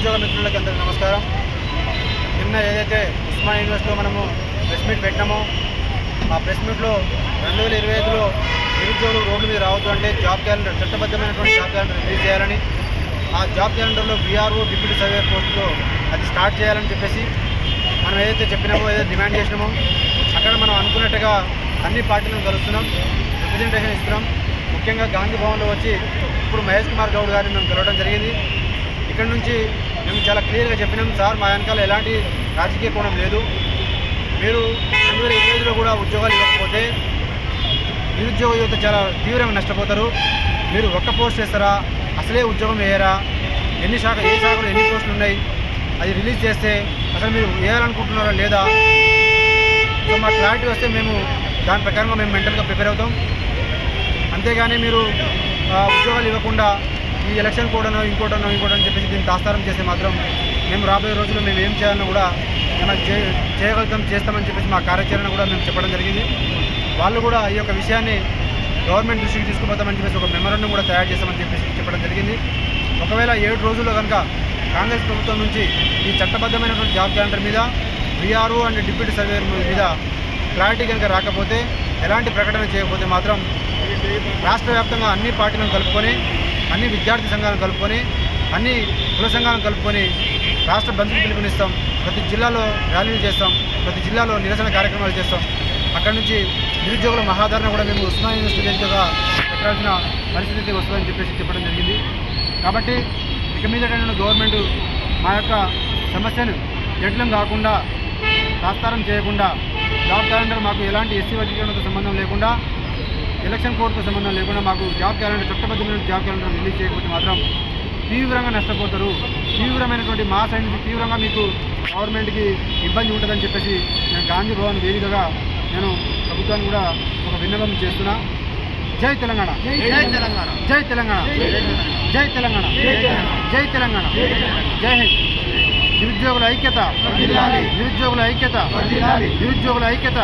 నిరుద్యోగ మిత్రులకి అందరికీ నమస్కారం. నిన్న ఏదైతే ఉస్మానియా యూనివర్సిటీలో మనము ప్రెస్ మీట్ పెట్టామో ఆ ప్రెస్ మీట్లో 2025లో నిరుద్యోగులు రోడ్డు మీద రావద్దు అంటే జాబ్ క్యాలెండర్, చట్టబద్ధమైనటువంటి జాబ్ క్యాలెండర్ రిలీజ్ చేయాలని, ఆ జాబ్ క్యాలెండర్లో వీఆర్ఓ డిప్యూటీ సర్వేయర్ పోస్టులో అది స్టార్ట్ చేయాలని చెప్పేసి మనం ఏదైతే చెప్పినామో, ఏదైతే డిమాండ్ చేసినామో అక్కడ మనం అనుకున్నట్టుగా అన్ని పార్టీలను కలుస్తున్నాం, రిప్రజెంటేషన్ ఇస్తున్నాం. ముఖ్యంగా గాంధీ భవన్లో వచ్చి ఇప్పుడు మహేష్ కుమార్ గౌడ్ గారిని మేము కలవడం జరిగింది. ఇక్కడ నుంచి మేము చాలా క్లియర్గా చెప్పినాం, సార్ మా వెనకాల ఎలాంటి రాజకీయ కోణం లేదు, మీరు 2025లో కూడా ఉద్యోగాలు ఇవ్వకపోతే నిరుద్యోగ యువత చాలా తీవ్రంగా నష్టపోతారు. మీరు ఒక్క పోస్ట్ వేస్తారా, అసలే ఉద్యోగం వేయరా, ఏ శాఖలో ఎన్ని పోస్టులు ఉన్నాయి అది రిలీజ్ చేస్తే అసలు మీరు వేయాలనుకుంటున్నారా లేదా, సో మా క్లారిటీ వస్తే మేము దాని ప్రకారంగా మేము మెంటల్గా ప్రిపేర్ అవుతాం. అంతేగాని మీరు ఉద్యోగాలు ఇవ్వకుండా ఈ ఎలక్షన్ కోడనో ఇంకోటనో అని చెప్పేసి దీన్ని తాస్తారం చేస్తే మాత్రం మేము రాబోయే రోజుల్లో మేము ఏం చేయాలన్నా కూడా మనం చేయగలుగుతాం, చేస్తామని చెప్పేసి మా కార్యాచరణ కూడా మేము చెప్పడం జరిగింది. వాళ్ళు కూడా ఈ యొక్క విషయాన్ని గవర్నమెంట్ దృష్టికి తీసుకుపోతామని చెప్పేసి ఒక మెమరాండం కూడా తయారు చేస్తామని చెప్పేసి చెప్పడం జరిగింది. ఒకవేళ 7 రోజుల్లో కనుక కాంగ్రెస్ ప్రభుత్వం నుంచి ఈ చట్టబద్ధమైనటువంటి జాబ్ క్యాలెండర్ మీద, వీఆర్ఓ అండ్ డిప్యూటీ సర్వేయర్ మీద క్లారిటీ కనుక రాకపోతే, ఎలాంటి ప్రకటన చేయకపోతే మాత్రం రాష్ట్ర వ్యాప్తంగా అన్ని పార్టీలను కలుపుకొని, అన్ని విద్యార్థి సంఘాలను కలుపుకొని, అన్ని కుల సంఘాలను కలుపుకొని రాష్ట్ర బంద్కి పిలుపునిస్తాం. ప్రతి జిల్లాలో ర్యాలీలు చేస్తాం, ప్రతి జిల్లాలో నిరసన కార్యక్రమాలు చేస్తాం. అక్కడి నుంచి నిరుద్యోగుల మహాధరణ కూడా మేము ఉస్మానియా యూనివర్సిటీ వేదికగా పెట్టాల్సిన పరిస్థితి వస్తుందని చెప్పేసి చెప్పడం జరిగింది. కాబట్టి ఇక మీద గవర్నమెంట్ మా యొక్క సమస్యను జటిలం కాకుండా, తాస్తారం చేయకుండా, జాబ్ క్యాలెండర్ మాకు ఎలాంటి ఎస్సీ వర్గీకరణతో సంబంధం లేకుండా, ఎలక్షన్ కోడ్తో సంబంధం లేకుండా మాకు జాబ్ క్యాలెండర్, చట్టబద్ధమైన జాబ్ క్యాలెండర్ రిలీజ్ చేయకపోతే మాత్రం తీవ్రంగా నష్టపోతారు. తీవ్రమైనటువంటి మా సైడ్ నుంచి తీవ్రంగా మీకు గవర్నమెంట్కి ఇబ్బంది ఉంటుందని చెప్పేసి నేను గాంధీ భవన్ వేదికగా నేను ప్రభుత్వాన్ని కూడా ఒక విన్నపం చేస్తున్నా. జై తెలంగాణ, జై తెలంగాణ, జై తెలంగాణ, జై తెలంగాణ, జై తెలంగాణ, జై హింద్. నిరుద్యోగుల ఐక్యత, నిరుద్యోగుల ఐక్యత, నిరుద్యోగుల ఐక్యత.